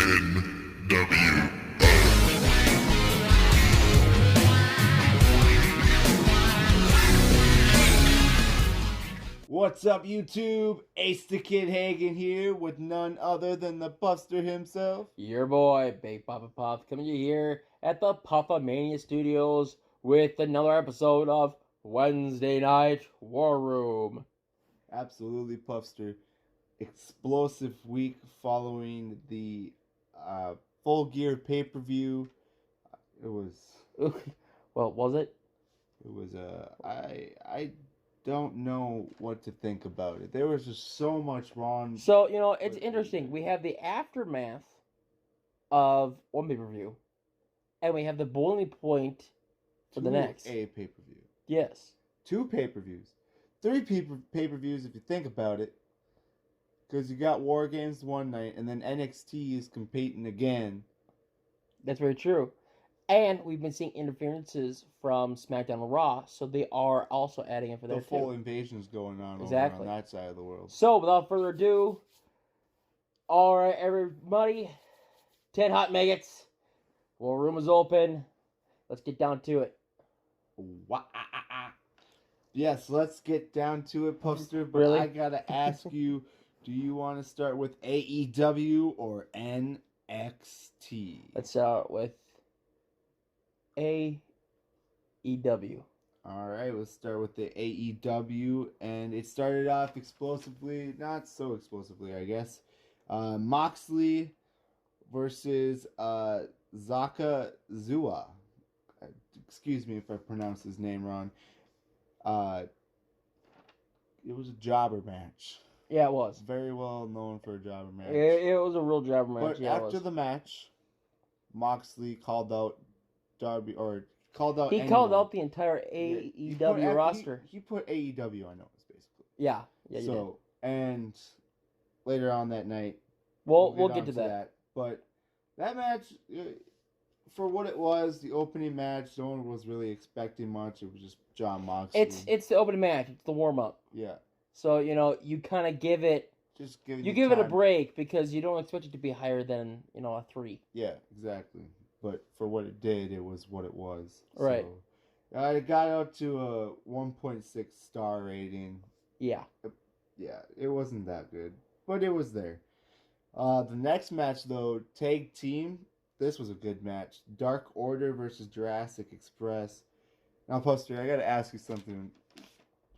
What's up, YouTube? Ace the Kid Hagen here with none other than the Buster himself. Your boy, Big Papa Puff, coming to you here at the Puffamania Studios with another episode of Wednesday Night War Room. Absolutely, Puffster. Explosive week following the Full Gear pay-per-view. It was... Well, was it? It was, I don't know what to think about it. There was just so much wrong. So, it's interesting. We have the aftermath of one pay-per-view, and we have the boiling point for the next. A pay-per-view. Yes. 2 pay-per-views. 3 pay-per-views if you think about it. Because you got War Games one night, and then NXT is competing again. That's very true. And we've been seeing interferences from SmackDown and Raw, so they are also adding in for that too. The full invasion's going on over on that side of the world. So, without further ado, all right, everybody, 10 hot maggots. War room is open. Let's get down to it. Yes, let's get down to it, Puffster. But really? I gotta ask you, do you want to start with AEW or NXT? Let's start with AEW. All right, let's start with the AEW, and it started off explosively, not so explosively, I guess. Moxley versus Zaka Zua. Excuse me if I pronounce his name wrong. It was a jobber match. Yeah, it was. Very well known for a jobber match. It was a real jobber match. But after the match, Moxley called out Darby, or called out. He called out the entire AEW roster. He put AEW on notice, basically. Yeah. So, and later on that night, we'll get to that. But that match, for what it was, the opening match, no one was really expecting much. It was just Jon Moxley. It's the opening match. It's the warm up. Yeah. So you kind of give it. Give it a break because you don't expect it to be higher than a 3. Yeah, exactly. But for what it did, it was what it was. Right. So, it got up to a 1.6 star rating. Yeah. Yeah, it wasn't that good, but it was there. The next match, though, tag team. This was a good match. Dark Order versus Jurassic Express. Now, Puster, I got to ask you something.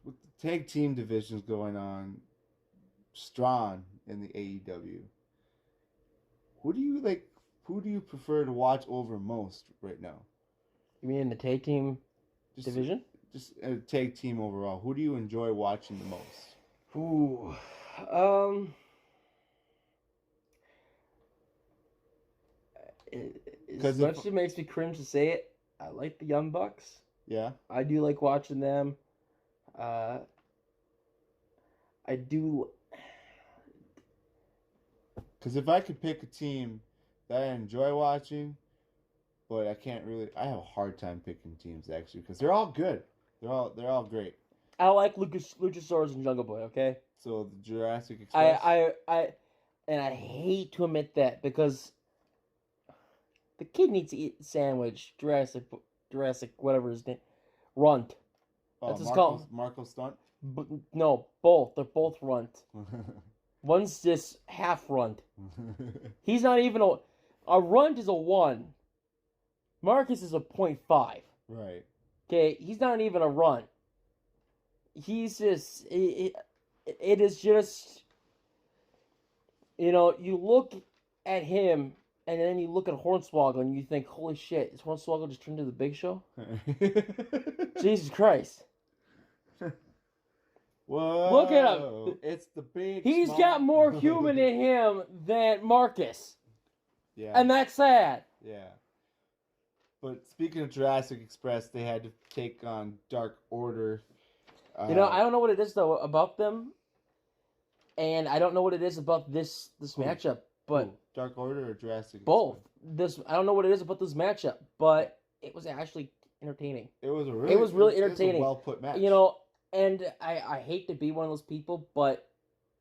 With the tag team divisions going on strong in the AEW, who do you prefer to watch over most right now? You mean in the tag team division? Just a tag team overall. Who do you enjoy watching the most? Ooh. As much as it makes me cringe to say it, I like the Young Bucks. Yeah? I do like watching them. I do... Because if I could pick a team that I enjoy watching, but I can't really... I have a hard time picking teams, actually, because they're all good. They're all great. I like Luchasaurus and Jungle Boy, okay? So, the Jurassic Express... And I hate to admit that, because the kid needs to eat a sandwich. Jurassic, whatever his name. Runt. That's his called. Marco Stunt? No, both. They're both Runt. One's just half Runt. He's not even a Runt is a 1. Marcus is a 0.5. Right. Okay, he's not even a Runt. He's just... It is just... you look at him, and then you look at Hornswoggle, and you think, holy shit, is Hornswoggle just turned into the Big Show? Jesus Christ. Whoa. Look at him. It's the big... He's got more human in him than Marcus. Yeah. And that's sad. Yeah. But speaking of Jurassic Express, they had to take on Dark Order. I don't know what it is, though, about them. And I don't know what it is about this matchup, but... Dark Order or Jurassic Express? Both. I don't know what it is about this matchup, but it was actually entertaining. It was really entertaining. It was a well-put match. And I hate to be one of those people, but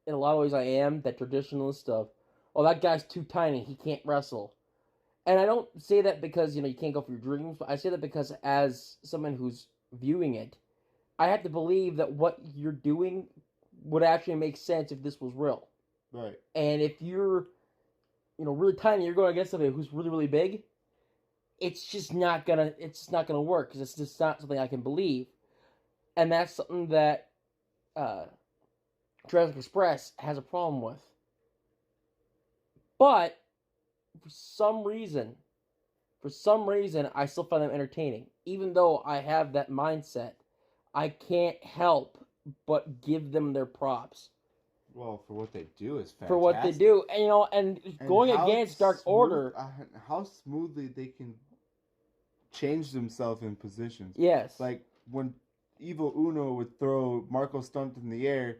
in a lot of ways I am, that traditionalist of, oh, that guy's too tiny, he can't wrestle. And I don't say that because, you can't go for your dreams, but I say that because as someone who's viewing it, I have to believe that what you're doing would actually make sense if this was real. Right. And if you're, really tiny, you're going against somebody who's really, really big, it's just not gonna work because it's just not something I can believe. And that's something that Jurassic Express has a problem with. But for some reason, I still find them entertaining. Even though I have that mindset, I can't help but give them their props. Well, for what they do is fantastic. For what they do, and going against Dark Order, how smoothly they can change themselves in positions. Yes. Like when Evil Uno would throw Marco Stunt in the air,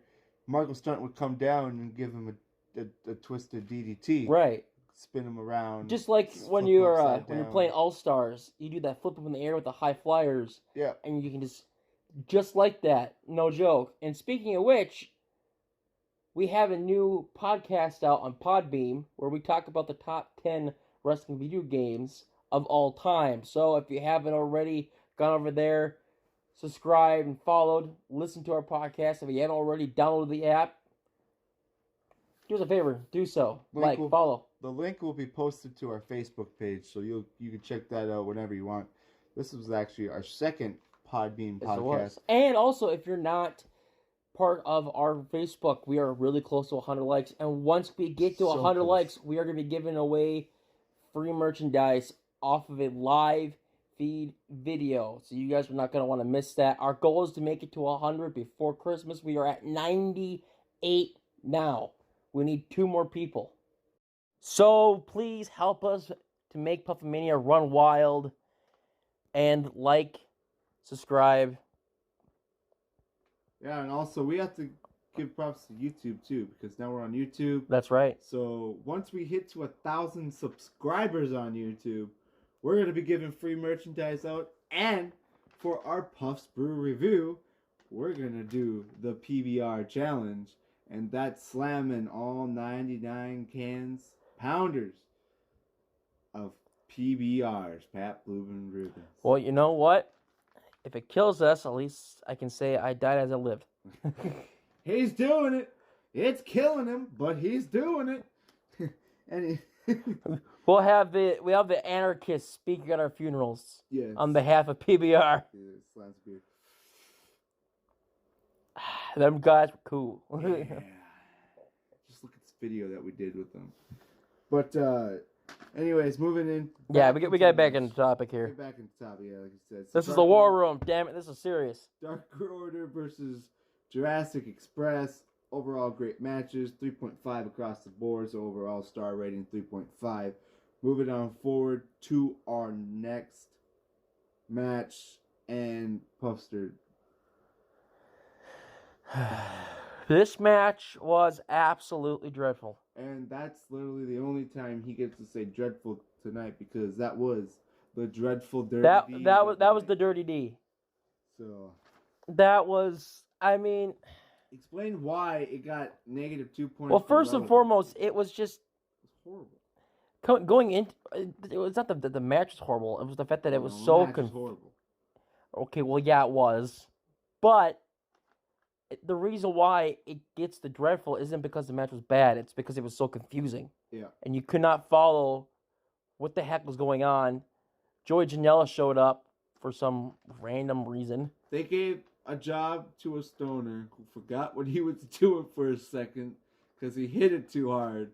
Marco Stunt would come down and give him a twisted DDT. Right. Spin him around. Just like when you're playing All Stars, you do that flip up in the air with the high flyers. Yeah. And you can just like that, no joke. And speaking of which, we have a new podcast out on Podbeam where we talk about the top 10 wrestling video games of all time. So if you haven't already gone over there, subscribed and followed, listen to our podcast. If you haven't already downloaded the app, do us a favor, do so. Follow. The link will be posted to our Facebook page, so you can check that out whenever you want. This was actually our second Podbeam podcast. And also, if you're not part of our Facebook, we are really close to 100 likes. And once we get to 100 likes, we are going to be giving away free merchandise off of a live feed video. So you guys are not going to want to miss that. Our goal is to make it to 100 before Christmas. We are at 98 now. We need 2 more people. So please help us to make Puffamania run wild. And subscribe. Yeah, and also we have to give props to YouTube too, because now we're on YouTube. That's right. So once we hit to 1,000 subscribers on YouTube, we're going to be giving free merchandise out. And for our Puffs Brew review, we're going to do the PBR challenge. And that's slamming all 99 pounders of PBRs, Pat Blue Ribbons. Well, you know what? If it kills us, at least I can say I died as I lived. He's doing it. It's killing him, but he's doing it. And we have the anarchists speaking at our funerals. Yes. On behalf of PBR. Yeah, good. Them guys were cool. Yeah. Just look at this video that we did with them. But anyways, moving in. Yeah, we get back into topic here. Get back into topic, yeah, like I said. This is the war room. Damn it, this is serious. Dark Order versus Jurassic Express. Overall, great matches. 3.5 across the board. So overall star rating 3.5. Moving on forward to our next match, and Puffster. This match was absolutely dreadful. And that's literally the only time he gets to say dreadful tonight, because that was the dreadful Dirty D. That was the Dirty D. So that was, I mean, explain why it got negative 2 points. Well, first and foremost, it was just horrible. Going into it was not the match was horrible. It was the fact that it was so horrible. Okay, well, yeah, it was, but the reason why it gets the dreadful isn't because the match was bad. It's because it was so confusing. Yeah. And you could not follow what the heck was going on. Joey Janela showed up for some random reason. They gave a job to a stoner who forgot what he was doing for a second because he hit it too hard.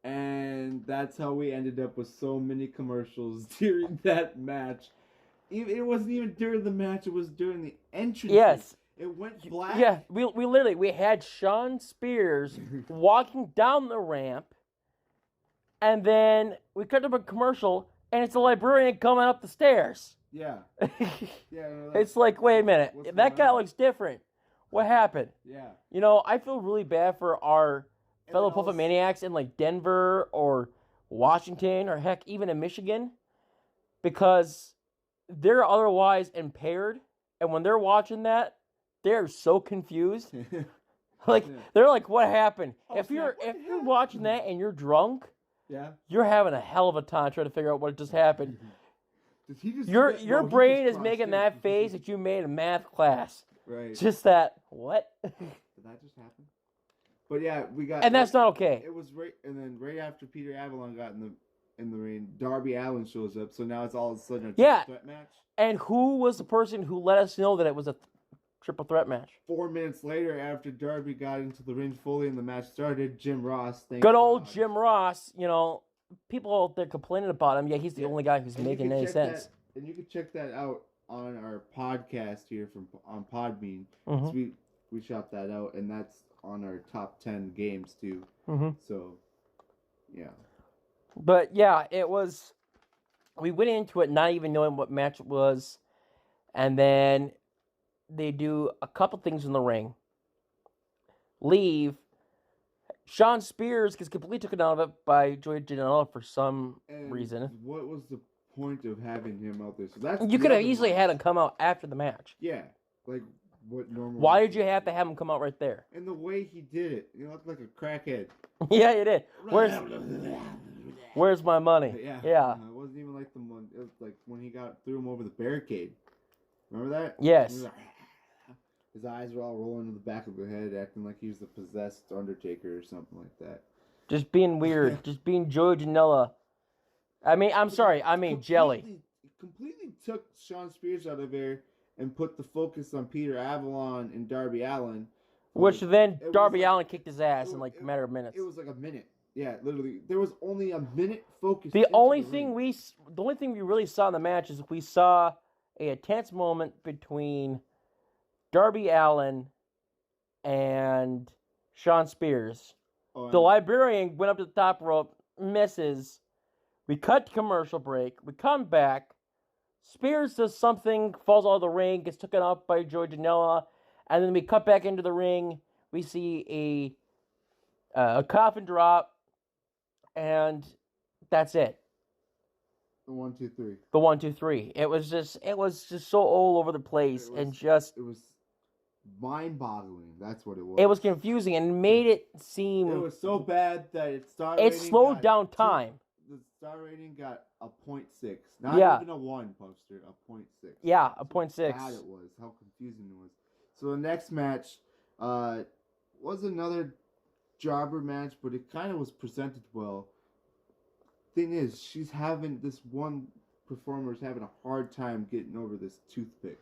And that's how we ended up with so many commercials during that match. It wasn't even during the match. It was during the entrance. Yes. It went black. Yeah, we literally had Sean Spears walking down the ramp, and then we cut up a commercial, and it's a librarian coming up the stairs. Yeah. Yeah. It's like, wait a minute, that guy looks different. What happened? Yeah. You know, I feel really bad for our fellow Puffamaniacs in like Denver or Washington or heck, even in Michigan, because they're otherwise impaired, and when they're watching that, they're so confused. Like Yeah. they're like, what happened? Oh, if you're snap, what if you're happened? watching that and you're drunk, Yeah. you're having a hell of a time trying to figure out what just happened. Did he just Your spit? your No, he brain just is making crossed that in. face that you made in math class. Right. Just that what? Did that just happen? But yeah, we got. And that's not okay. It was right, and then right after Peter Avalon got in the ring, Darby Allin shows up. So now it's all of a sudden a triple threat match. And who was the person who let us know that it was a triple threat match? 4 minutes later, after Darby got into the ring fully and the match started, Jim Ross. Good old Jim Ross. You know, people out there complaining about him. Yeah, he's the only guy who's making any sense. And you can check that out on our podcast here on Podbean. Mm-hmm. So we shot that out, and that's on our top 10 games too. Mm-hmm. So, yeah. But yeah, it was. We went into it not even knowing what match it was, and then they do a couple things in the ring. Leave. Sean Spears gets completely taken out of it by Joey Janela for some reason. What was the point of having him out there? So that's you could have easily had him come out after the match. Yeah, like what normal. Why did you have to have him come out right there? And the way he did it, he looked like a crackhead. Yeah, you did. Where's my money? Yeah. It wasn't even like the one. It was like when he threw him over the barricade. Remember that? Yes. His eyes were all rolling to the back of his head, acting like he was the possessed Undertaker or something like that. Just being weird. Just being Joey Janela. Jelly. Completely took Sean Spears out of there and put the focus on Peter Avalon and Darby Allin. Which then Darby Allin kicked his ass in like a matter of minutes. It was like a minute. Yeah, literally. There was only a minute focus. The only thing we really saw in the match is we saw a tense moment between Darby Allin and Sean Spears. The librarian went up to the top rope, misses. We cut to commercial break. We come back. Spears does something, falls out of the ring, gets taken out by Joey Janela, and then we cut back into the ring. We see a coffin drop, and that's it. The 1, 2, 3. The 1, 2, 3. It was just so all over the place, it was mind-boggling. That's what it was. It was confusing and made it seem. It was so bad that it slowed down time. The star rating got a 0.6. Not even a 1 poster, a 0.6. Yeah, a 0.6. How bad it was, how confusing it was. So the next match was another jobber match, but it kind of was presented well. Thing is, this one performer's having a hard time getting over this toothpick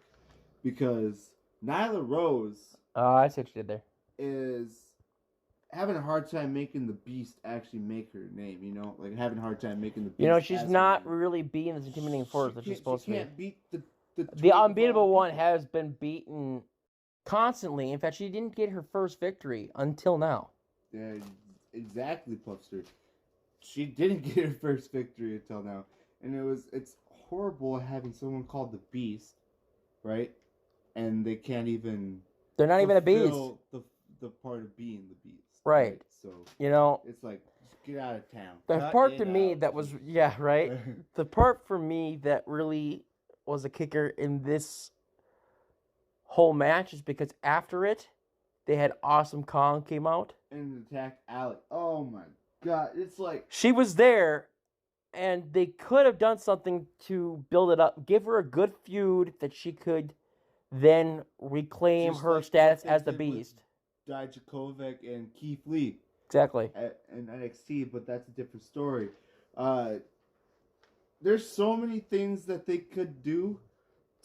because Nyla Rose I see what you did there. is having a hard time making the Beast actually make her name, like having a hard time making the Beast. She's not really beating as intimidating force that she's supposed to be. She can't beat the unbeatable one has been beaten constantly. In fact, she didn't get her first victory until now. Yeah, exactly, Puffster. She didn't get her first victory until now. And it's horrible having someone called the Beast, right? And they can't even... They're not even a beast. The part of being the Beast. Right. So, it's like, just get out of town. The part to me that was... Yeah, right? The part for me that really was a kicker in this whole match is because after it, they had Awesome Kong came out. And attacked Alec. Oh my God. It's like... She was there, and they could have done something to build it up. Give her a good feud that she could then reclaim Just her like status what they as the did with Beast. Dijakovic and Keith Lee. Exactly. In NXT, but that's a different story. There's so many things that they could do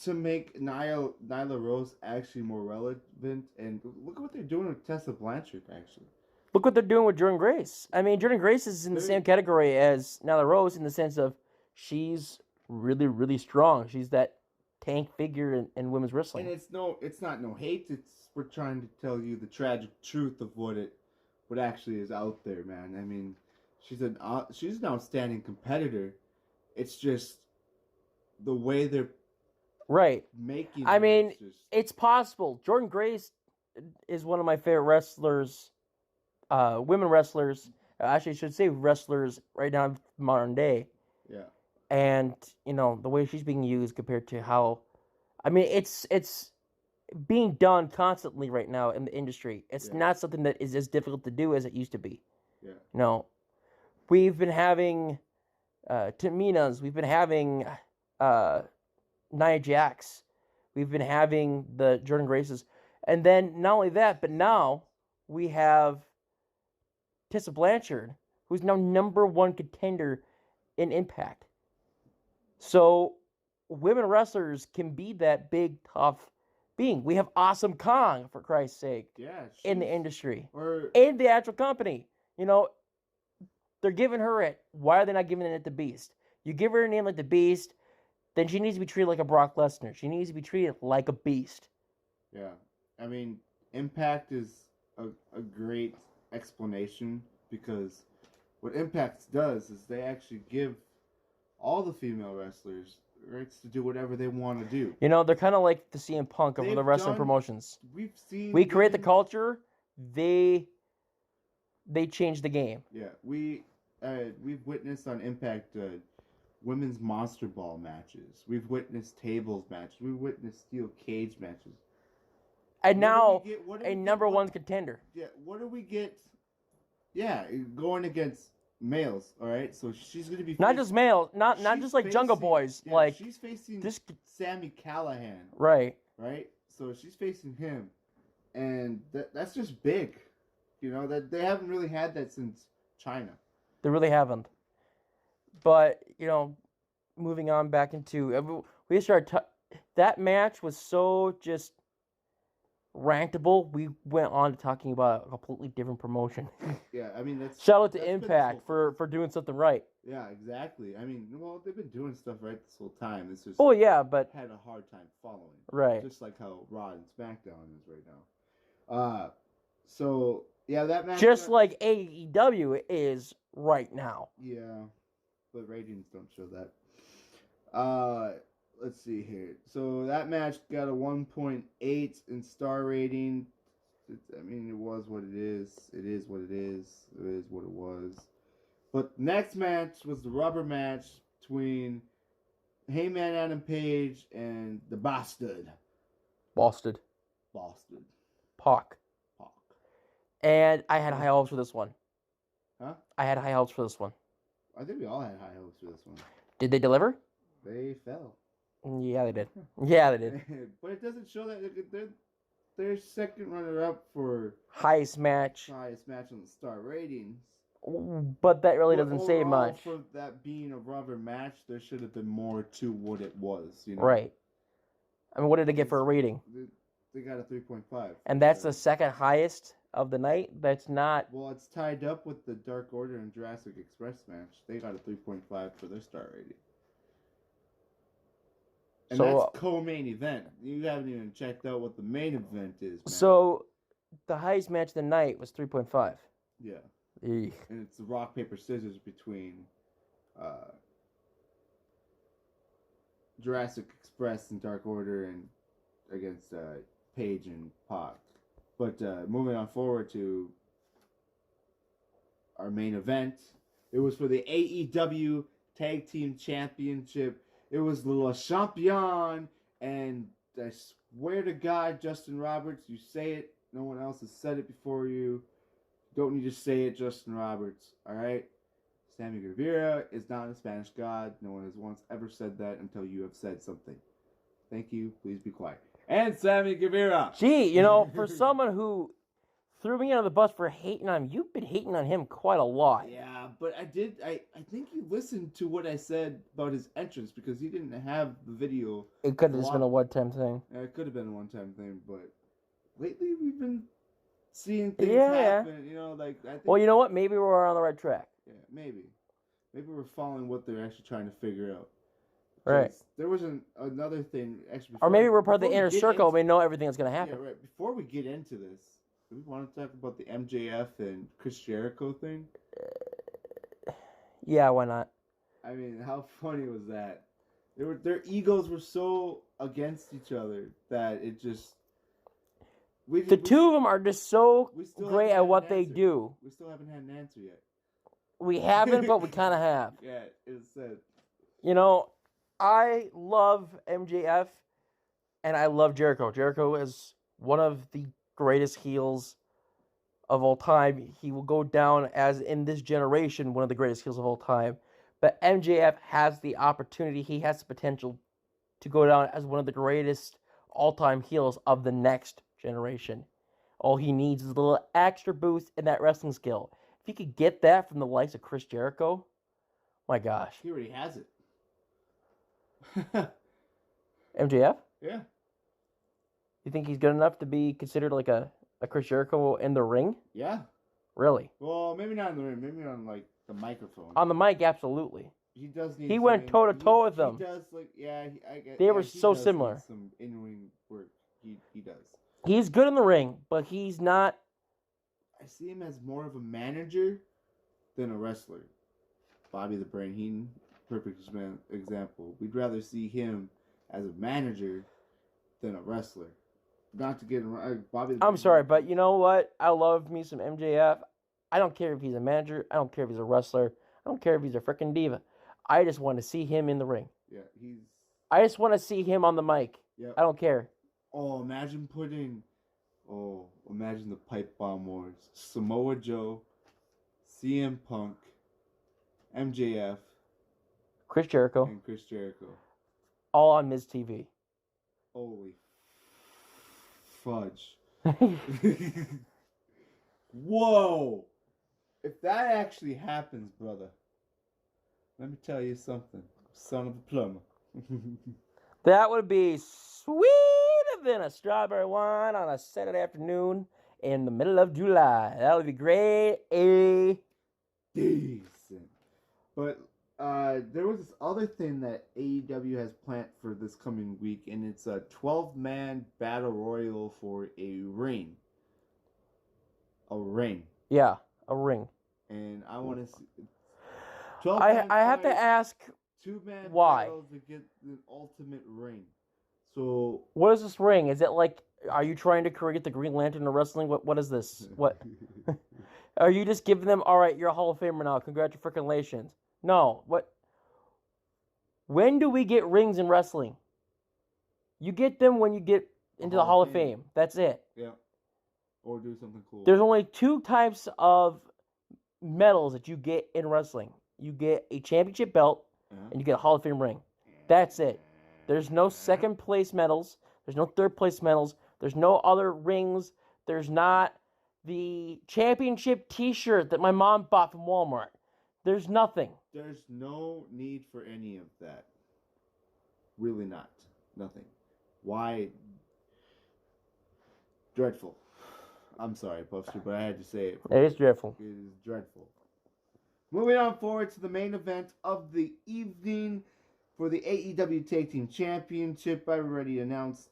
to make Nyla Rose actually more relevant. And look at what they're doing with Tessa Blanchard, actually. Look what they're doing with Jordynne Grace. I mean, Jordynne Grace is in the same category as Nyla Rose in the sense of she's really, really strong. She's that tank figure in women's wrestling. And it's not no hate. We're trying to tell you the tragic truth of what actually is out there, man. I mean, she's an outstanding competitor. It's just the way they're making. I mean, it's possible. Jordynne Grace is one of my favorite wrestlers, women wrestlers. Actually, I should say wrestlers right now in modern day. Yeah. And the way she's being used compared to how, I mean, it's being done constantly right now in the industry. It's Yeah. not something that is as difficult to do as it used to be. Yeah. You know, we've been having Taminas, we've been having Nia Jax, we've been having the Jordan Graces, and then not only that, but now we have Tessa Blanchard, who's now #1 contender in Impact. So women wrestlers can be that big, tough being. We have Awesome Kong, for Christ's sake, Yeah. in the industry, Or in the actual company. You know, they're giving her it. Why are they not giving it to Beast? You give her a name like the Beast, then she needs to be treated like a Brock Lesnar. She needs to be treated like a beast. yeah, I mean, Impact is a great explanation because what Impact does is they actually give all the female wrestlers rights to do whatever they want to do. You know, they're kind of like the CM Punk of They've the wrestling done- promotions. We've seen We create the women- culture. They change the game. Yeah, we've witnessed on Impact women's Monster Ball matches. We've witnessed tables matches. We've witnessed steel cage matches. And now What do we a get- #1 contender. Yeah, what do we get? Yeah, going against males. All right, so she's gonna be Not just male, not she's just like Jungle facing- Boys, yeah, like she's facing this. Sammy Callahan, Right. right? So she's facing him, and that's just big. You know that they haven't really had that since China. They really haven't. But you know, moving on back into we started. That match was so just rantable. We went on to talking about a completely different promotion. Yeah, I mean that's Shout out to that's been this Impact whole- for doing something right. Yeah, exactly. I mean, well, they've been doing stuff right this whole time. It's just Oh yeah, but had a hard time following. right. Just like how Raw and SmackDown is right now. So yeah, that match. Just like AEW is right now. Yeah, but ratings don't show that. Let's see here. So that match got a 1.8 in star rating. I mean, it was what it is. It is what it is. It is what it was. But next match was the rubber match between Heyman Adam Page and the Bastard. Boston. Bastard. Pac. Pac. And I had high hopes for this one. Huh? I had high hopes for this one. I think we all had high hopes for this one. Did they deliver? They fell. Yeah, they did. Yeah, they did. But it doesn't show that they're second runner up for Highest match. highest match on the star ratings. But that really But doesn't say overall, much. For that being a rubber match, there should have been more to what it was. You know? Right. I mean, what did it get for a rating? They got a 3.5. And that's the second highest of the night. That's not. Well, it's tied up with the Dark Order and Jurassic Express match. They got a 3.5 for their star rating. And So, that's co-main event. You haven't even checked out what the main event is, man. So, the highest match of the night was 3.5. Yeah. Eek. And it's the rock, paper, scissors between Jurassic Express and Dark Order and against Page and Pac. But moving on forward to our main event, it was for the AEW Tag Team Championship. It was Le Champion, and I swear to God, Justin Roberts, you say it. No one else has said it before you. Don't need to say it, Justin Roberts. All right? Sammy Guevara is not a Spanish god. No one has once ever said that until you have said something. Thank you. Please be quiet. And Sammy Guevara. Gee, you know, for someone who threw me under the bus for hating on him, you've been hating on him quite a lot. Yeah, but I think you listened to what I said about his entrance because he didn't have the video. It could have just been a one-time thing. It could have been a one-time thing, but lately we've been seeing things Yeah. happen. You know, like I think. Well, you know what? Maybe we're on the right track. Yeah, maybe we're following what they're actually trying to figure out. Right. 'Cause there was another thing actually. Or maybe we're part of the before we inner get circle and into- we know everything that's going to Yeah, happen. right. Before we get into this, do we want to talk about the MJF and Chris Jericho thing? Yeah, why not? I mean, how funny was that? Their egos were so against each other that it just. The two of them are just so we still great haven't at had what an they answer. do. We still haven't had an answer yet. We haven't, but we kind of have. Yeah, it said. You know, I love MJF And I love Jericho. Jericho is one of the greatest heels of all time. He will go down as, in this generation, one of the greatest heels of all time. But MJF has the opportunity, he has the potential to go down as one of the greatest all-time heels of the next generation. All he needs is a little extra boost in that wrestling skill. If he could get that from the likes of Chris Jericho, my gosh. He already has it. MJF? Yeah. You think he's good enough to be considered like a Chris Jericho in the ring? Yeah. Really? Well, maybe not in the ring. Maybe on like the microphone. On the mic, absolutely. He does need. He went toe to toe with them. He does like I get. They were he so does similar. need some in-ring work. He does. He's good in the ring, but he's not. I see him as more of a manager than a wrestler. Bobby the Brain Heenan, perfect example. We'd rather see him as a manager than a wrestler. Not to get Bobby. I'm sorry, but you know what? I love me some MJF. I don't care if he's a manager. I don't care if he's a wrestler. I don't care if he's a freaking diva. I just want to see him in the ring. Yeah, he's. I just want to see him on the mic. Yeah. I don't care. Oh, imagine the pipe bomb wars. Samoa Joe, CM Punk, MJF, Chris Jericho. and Chris Jericho. All on Miz TV. Holy fudge. Whoa! If that actually happens, brother, let me tell you something. Son of a plumber. That would be sweeter than a strawberry wine on a Saturday afternoon in the middle of July. That would be great. Decent. But there was this other thing that AEW has planned for this coming week, and it's a 12-man battle royal for a ring. A ring. Yeah, a ring. And I want to see. 12 I have to ask, 2-man why? battle to get the ultimate ring. So what is this ring? Is it like, are you trying to create the Green Lantern of wrestling? What is this? What? Are you just giving them, all right, you're a Hall of Famer now, congratulations. No, what? When do we get rings in wrestling? You get them when you get into the Hall of Fame. That's it. Yeah. Or do something cool. There's only 2 types of medals that you get in wrestling. You get a championship belt, and you get a Hall of Fame ring. That's it. There's no second place medals. There's no third place medals. There's no other rings. There's not the championship t-shirt that my mom bought from Walmart. There's nothing. There's no need for any of that. Really not. Nothing. Why? Dreadful. I'm sorry, Puffster, but I had to say it. It is dreadful. It is dreadful. Moving on forward to the main event of the evening for the AEW Tag Team Championship. I already announced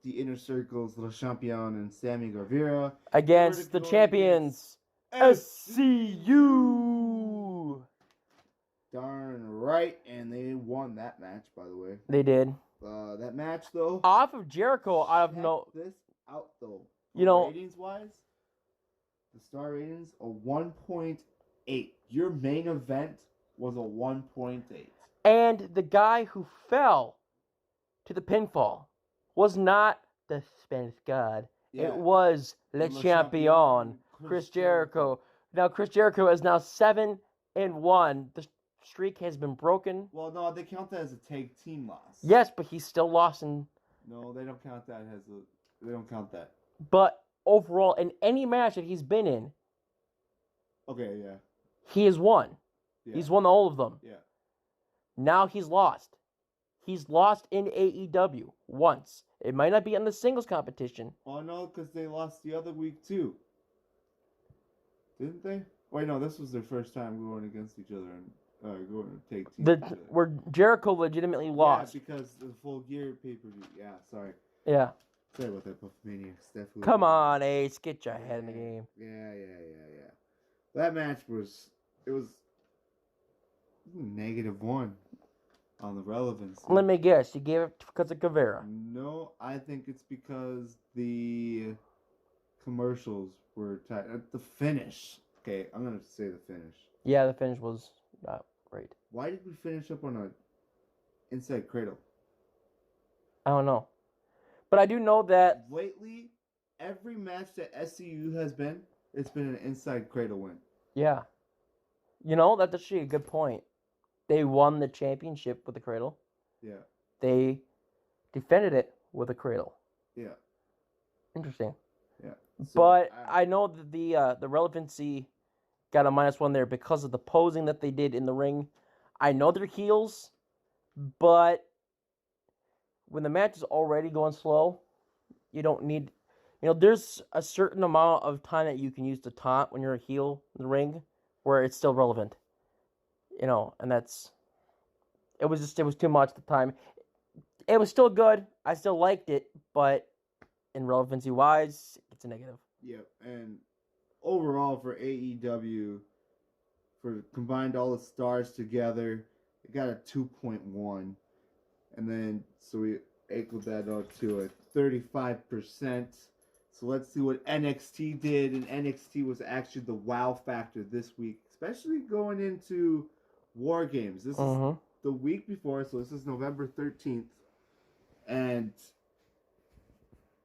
the Inner Circles, Le Champion, and Sammy Guevara Against the champions, SCU. Darn right, and they won that match, by the way. They did. That match, though. Off of Jericho, I have no. This out though. You know, ratings wise, the star ratings a 1.8. Your main event was a 1.8. And the guy who fell to the pinfall was not the Spanish God. Yeah. It was Le Champion, Chris Jericho. Now Chris Jericho is now 7-1. The streak has been broken. Well, no, they count that as a tag team loss. Yes, but he's still lost in. No, they don't count that as a. They don't count that. But overall, in any match that he's been in, okay, yeah, he has won. yeah. He's won all of them. Yeah. Now he's lost. He's lost in AEW once. It might not be in the singles competition. Oh no, because they lost the other week too. Didn't they? Wait, no, this was their first time going against each other and going to take teams. Where Jericho legitimately lost. Yeah, because the Full Gear pay-per-view. Yeah, sorry. Yeah. Sorry about that, Puffmaniacs. Definitely. Come on, Ace, get your head in the game. Yeah. That match was -1 on the relevance. Let me guess, you gave it because of Guevara. No, I think it's because the commercials were tight. The finish. Okay, I'm gonna say the finish. Yeah, the finish was not great. Why did we finish up on a inside cradle? I don't know. But I do know that lately, every match that SCU has been, it's been an inside cradle win. yeah, that's actually a good point. They won the championship with the cradle. Yeah. They defended it with a cradle. Yeah. Interesting. Yeah. So, but I know that the relevancy got a -1 there because of the posing that they did in the ring. I know they're heels, but when the match is already going slow, you don't need. There's a certain amount of time that you can use to taunt when you're a heel in the ring, where it's still relevant. And that's. It was too much at the time. It was still good. I still liked it, but in relevancy wise, it's a negative. Yep, and overall for AEW, for combined all the stars together, it got a 2.1, and then so we equaled that out to a 35%. So let's see what NXT did, and NXT was actually the wow factor this week, especially going into War Games. This is the week before, so this is November 13th, and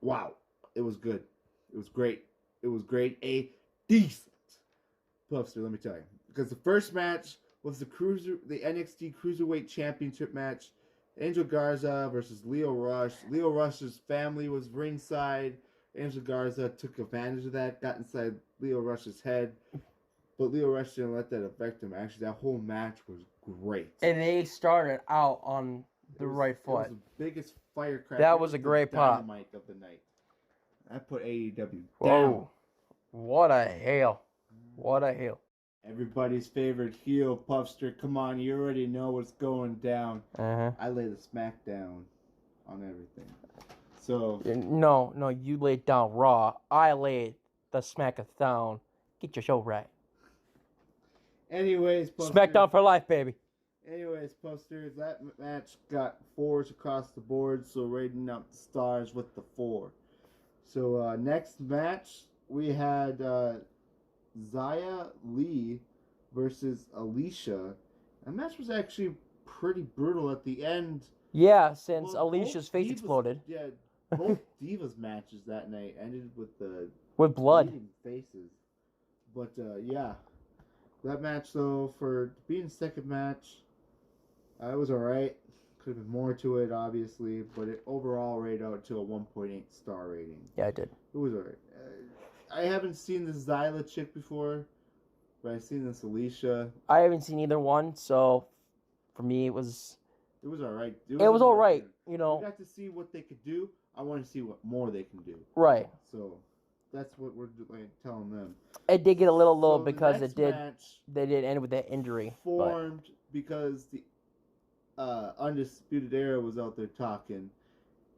wow, it was good. It was great. It was great. A decent Puffster, let me tell you. Because the first match was the NXT Cruiserweight Championship match. Angel Garza versus Lio Rush. Lio Rush's family was ringside. Angel Garza took advantage of that, got inside Lio Rush's head. But Lio Rush didn't let that affect him. Actually, that whole match was great. And they started out on the right foot. It was the biggest firecracker. That was a great pop. Dynamite of the night. I put AEW down. Whoa. What a hail. What a hail. Everybody's favorite heel, Puffster. Come on, you already know what's going down. Uh-huh. I lay the smack down on everything. So No, you laid down Raw. I laid the smack-a-thon. Get your show right. Anyways, Puffster. SmackDown for life, baby. Anyways, Puffsters, that match got 4s across the board, so rating up the stars with the 4. So next match, we had Xia Li versus Alicia. That match was actually pretty brutal at the end. Yeah, since Alicia's face exploded. Yeah, both Divas matches that night ended with with blood. Faces. But yeah, that match though, for being second match, it was alright. Could have been more to it, obviously, but it overall rated out to a 1.8 star rating. Yeah, I did. It was alright. I haven't seen this Xyla chick before, but I've seen this Alicia. I haven't seen either one, so for me it was alright. It was alright, We got to see what they could do. I want to see what more they can do. Right. So that's what we're telling them. It did get a little low so because they did end with that injury. Formed because the Undisputed Era was out there talking,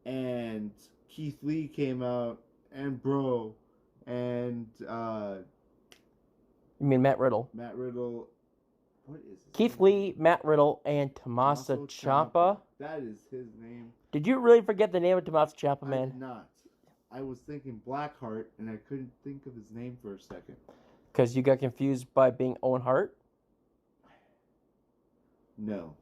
and Keith Lee came out, and Bro, and you mean Matt Riddle? Matt Riddle. What is his Keith name? Lee, Matt Riddle, and Tommaso Ciampa. That is his name. Did you really forget the name of Tommaso Ciampa, man? I did not. I was thinking Blackheart, and I couldn't think of his name for a second. Because you got confused by being Owen Hart? No.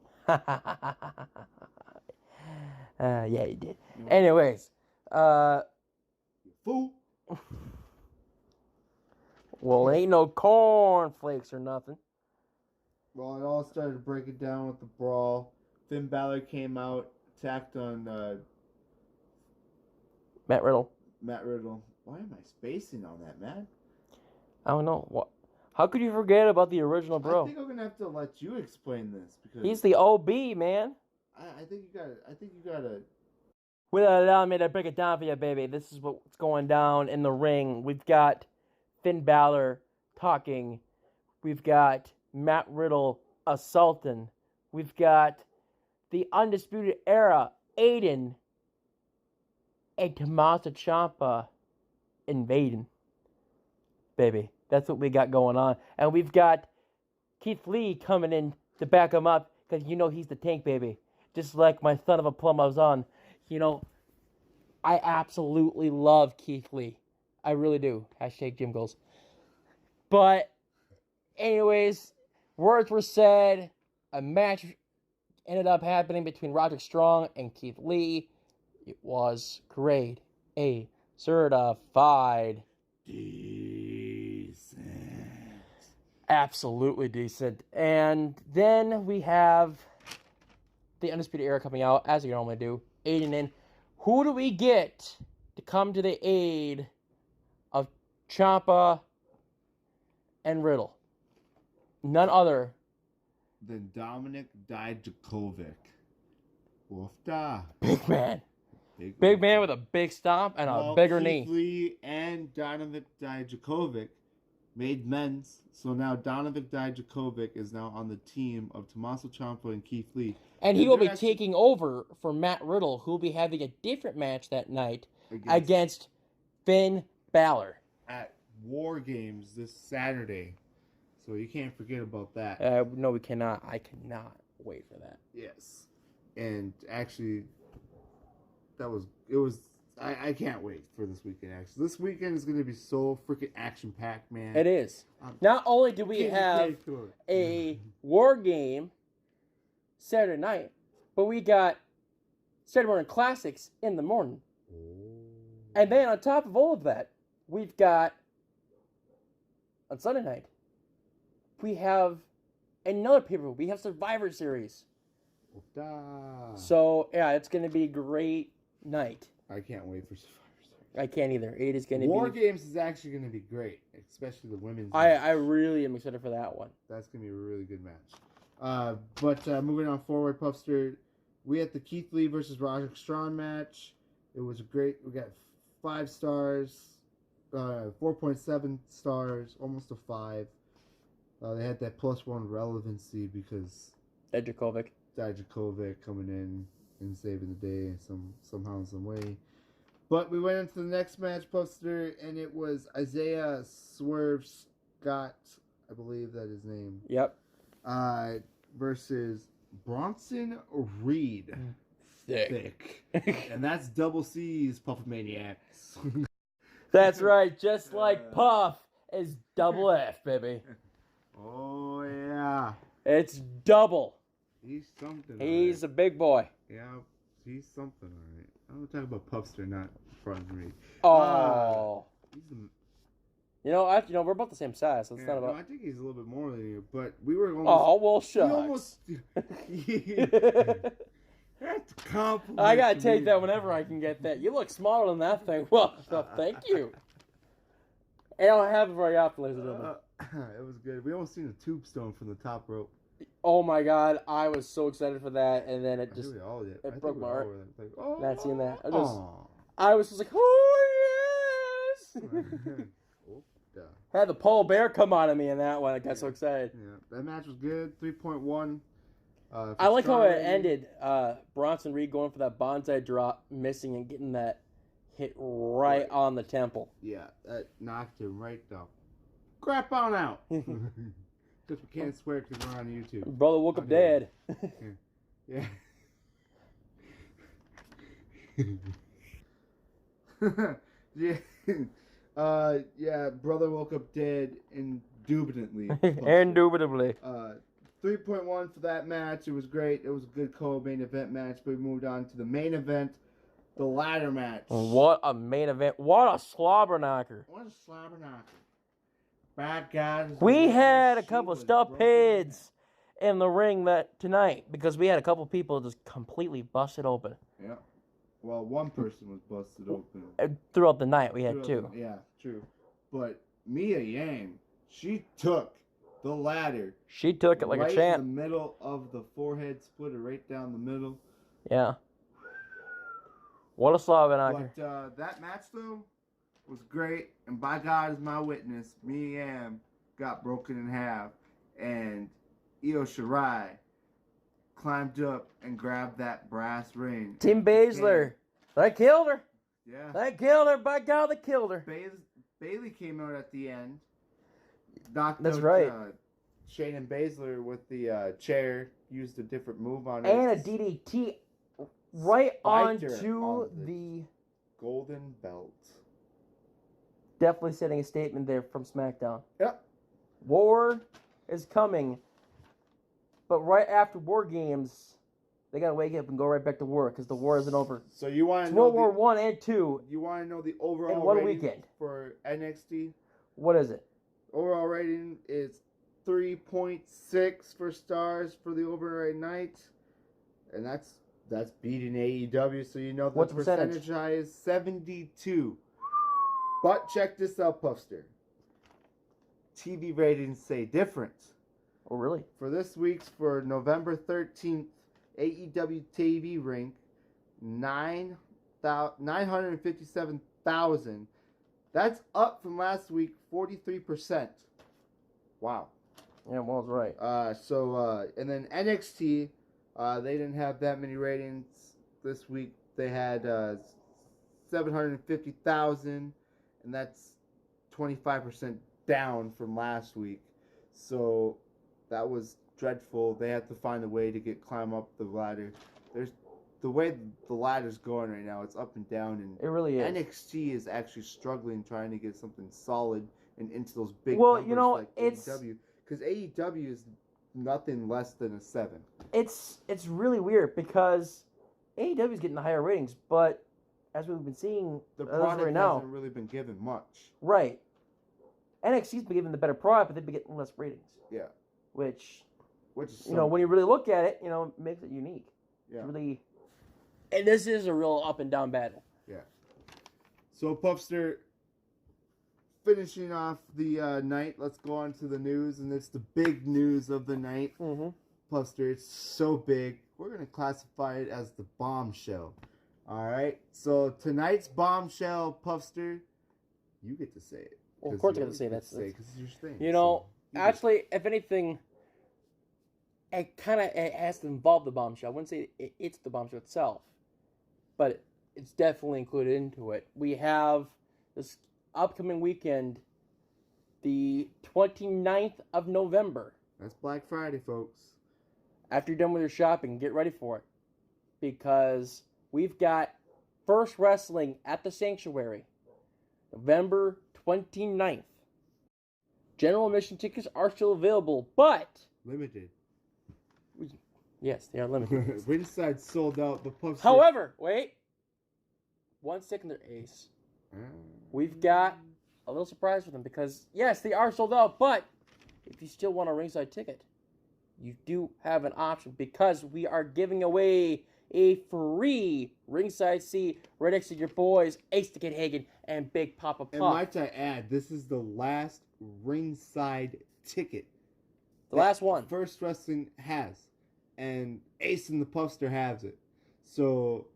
Yeah, you did. No. Anyways, you fool. Well, it ain't no cornflakes or nothing. Well, it all started breaking down with the brawl. Finn Balor came out, attacked on Matt Riddle. Why am I spacing on that, man? I don't know. What? How could you forget about the original Bro? I think I'm gonna have to let you explain this because he's the OB, man. I think you gotta. Will allow me to break it down for you, baby. This is what's going down in the ring. We've got Finn Balor talking. We've got Matt Riddle assaulting. We've got the Undisputed Era, Aiden, and Tommaso Ciampa invading. Baby, that's what we got going on. And we've got Keith Lee coming in to back him up because he's the tank, baby. Just like my son of a plum I was on. I absolutely love Keith Lee. I really do. Hashtag Jim Goals. But, anyways, words were said. A match ended up happening between Roderick Strong and Keith Lee. It was grade A certified. Decent. Absolutely decent. And then we have the Undisputed Era coming out, as we normally do. Aiden in. Who do we get to come to the aid of Ciampa and Riddle? None other. Then Dominic Dijakovic. Wolf da. Big man. Big man with a big stomp and a bigger knee. Keith Lee and Dominic Dijakovic made men's. So now Dominic Dijakovic is now on the team of Tommaso Ciampa and Keith Lee. And he will be taking over for Matt Riddle, who will be having a different match that night against Finn Balor. At War Games this Saturday. So you can't forget about that. No, we cannot. I cannot wait for that. Yes. And actually, I can't wait for this weekend, actually. This weekend is going to be so freaking action-packed, man. It is. Not only do we have a War Game Saturday night, but we got Saturday Morning Classics in the morning. And then on top of all of that, we've got, on Sunday night, we have another pay-per-view. We have Survivor Series. So, yeah, it's going to be a great night. I can't wait for Survivor Series. I can't either. It is going to be... War Games is actually going to be great, especially the women's I really am excited for that one. That's going to be a really good match. But moving on forward, Puffster, we had the Keith Lee versus Roderick Strong match. It was great. We got 5 stars, 4.7 stars, almost a 5. They had that +1 relevancy because Dijakovic coming in and saving the day somehow in some way. But we went into the next match, Puffster, and it was Isaiah Swerve Scott, I believe that is his name. Yep. Versus Bronson Reed. Thick. And that's double C's, Puffmaniacs. That's right. Just like Puff is double F, baby. Oh, yeah. It's double. He's something. He's a big boy. Yeah, he's something, all right. I'm talking about Puffster, not Bronson Reed. Oh. He's the... we're about the same size, so it's not about... No, I think he's a little bit more than you, but we were almost... Oh, well, shucks. That's a compliment. I gotta take that whenever I can get that. You look smaller than that thing. Well, thank you. I don't have it very often, ladies and gentlemen. It was good. We almost seen a tombstone from the top rope. Oh my god, I was so excited for that, and then it just it broke my heart. Like, oh, Not seeing that. I was just like, oh yes! Had the polar bear come out of me in that one. I got so excited. Yeah, that match was good. 3.1. I like how it ended. Bronson Reed going for that bonsai drop, missing and getting that hit right on the temple. Yeah, that knocked him right down. Crap on out. Because we can't swear because we're on YouTube. Brother woke up dead. Yeah. Yeah, brother woke up dead indubitably. Indubitably. 3.1 for that match. It was great. It was a good co-main event match. But we moved on to the main event, the ladder match. What a main event. What a slobber knocker. What a slobber knocker. Bad guys. We had a couple of stuffed heads in the ring tonight because we had a couple people just completely busted open. Yeah. Well, one person was busted open. Throughout the night, we had 2. Yeah, true. But Mia Yang, she took the ladder. She took it like a champ. Right in the middle of the forehead, split it right down the middle. Yeah. What a slobber knocker. But that match, though, was great. And by God is my witness, Mia Yang got broken in half. And Io Shirai climbed up and grabbed that brass ring. Tim Baszler. That killed her. Yeah. That killed her. By God, that killed her. Bailey came out at the end. Knocked That's out, right. Shayna Baszler with the chair. Used a different move on and it. And a DDT right onto on the golden belt. Definitely setting a statement there from SmackDown. Yep. War is coming. But right after War Games, they got to wake up and go right back to work because the war isn't over. So you want It's to know World War One and Two You want to know the overall in one rating weekend. for NXT? What is it? Overall rating is 3.6 for stars for the overnight night, and that's beating AEW. So you know the What's the percentage high is 72. But check this out, Puffster. TV ratings say different. Oh, really? For this week's, for November 13th, AEW TV rank 957,000. That's up from last week, 43%. Wow. Yeah, well, it's right. And then NXT, they didn't have that many ratings this week. They had 750,000, and that's 25% down from last week. So that was dreadful. They had to find a way to climb up the ladder. There's the way the ladder's going right now. It's up and down, and It really is. NXT is actually struggling trying to get something solid and into those big Well, numbers you know, like it's AEW, because AEW is nothing less than a 7. It's really weird because AEW is getting the higher ratings, but as we've been seeing The as product right now, hasn't really been given much. right? NXT's been given the better product, but they've been getting less ratings. Yeah. Which is when you really look at it, it makes it unique. Yeah. It's really, and this is a real up and down battle. Yeah. So Puffster, finishing off the night, let's go on to the news, and it's the big news of the night. Mm-hmm. Puffster, it's so big. We're gonna classify it as the bombshell. All right. So tonight's bombshell, Puffster, you get to say it. Well, of course I got to say that. Because it's your thing. Actually, if anything, it has to involve the bombshell. I wouldn't say it's the bombshell itself, but it's definitely included into it. We have this upcoming weekend, the 29th of November. That's Black Friday, folks. After you're done with your shopping, get ready for it, because we've got First Wrestling at the Sanctuary, November 29th. General admission tickets are still available, but limited. Yes, they are limited. Ringside sold out. The Puffster. However, wait. 1 second there, Ace. We've got a little surprise for them because, yes, they are sold out, but if you still want a ringside ticket, you do have an option because we are giving away a free ringside seat right next to your boys, Ace the Kid Hagen and Big Papa Puff. And might I add, this is the last ringside ticket. The last one. First Wrestling has. And Ace and the Puffster has it. So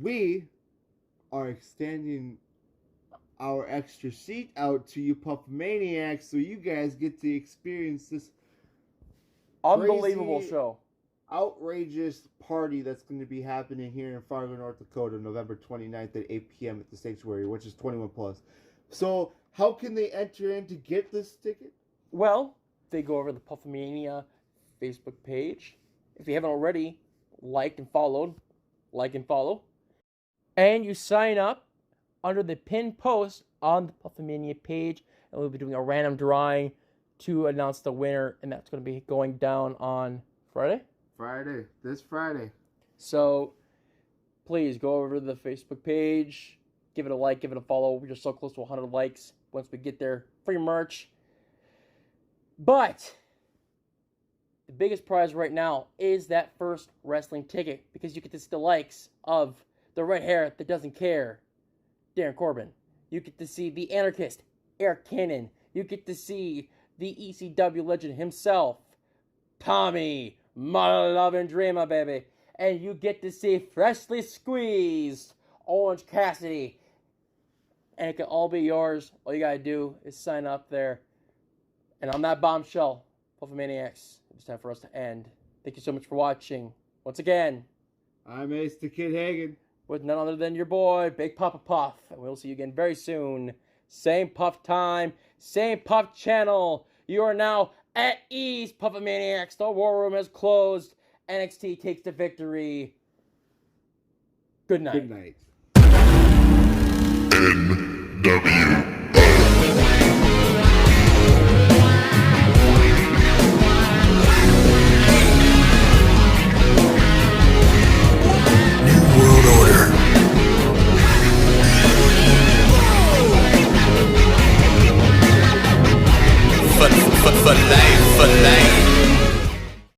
we are extending our extra seat out to you Puffmaniacs so you guys get to experience this unbelievable crazy, show. Outrageous party that's going to be happening here in Fargo, North Dakota, November 29th at 8 p.m. at the Sanctuary, which is 21 plus. So how can they enter in to get this ticket? Well, they go over the Puffmania Facebook page. If you haven't already, like and follow. And you sign up under the pinned post on the Puffmania page, and we'll be doing a random drawing to announce the winner, and that's going to be going down on Friday? This Friday. So, please go over to the Facebook page, give it a like, give it a follow. We're just so close to 100 likes. Once we get there, free merch. But the biggest prize right now is that First Wrestling ticket, because you get to see the likes of the red hair that doesn't care, Darren Corbin. You get to see the Anarchist, Eric Cannon. You get to see the ECW legend himself, Tommy, my loving dreamer, baby. And you get to see freshly squeezed Orange Cassidy. And it can all be yours. All you gotta do is sign up there. And on that bombshell, Puffmaniacs, it's time for us to end. Thank you so much for watching. Once again, I'm Ace the Kid Hagen. With none other than your boy, Big Papa Puff. And we'll see you again very soon. Same Puff time, same Puff channel. You are now at ease, Puffmaniacs. The war room is closed. NXT takes the victory. Good night. Good night. NW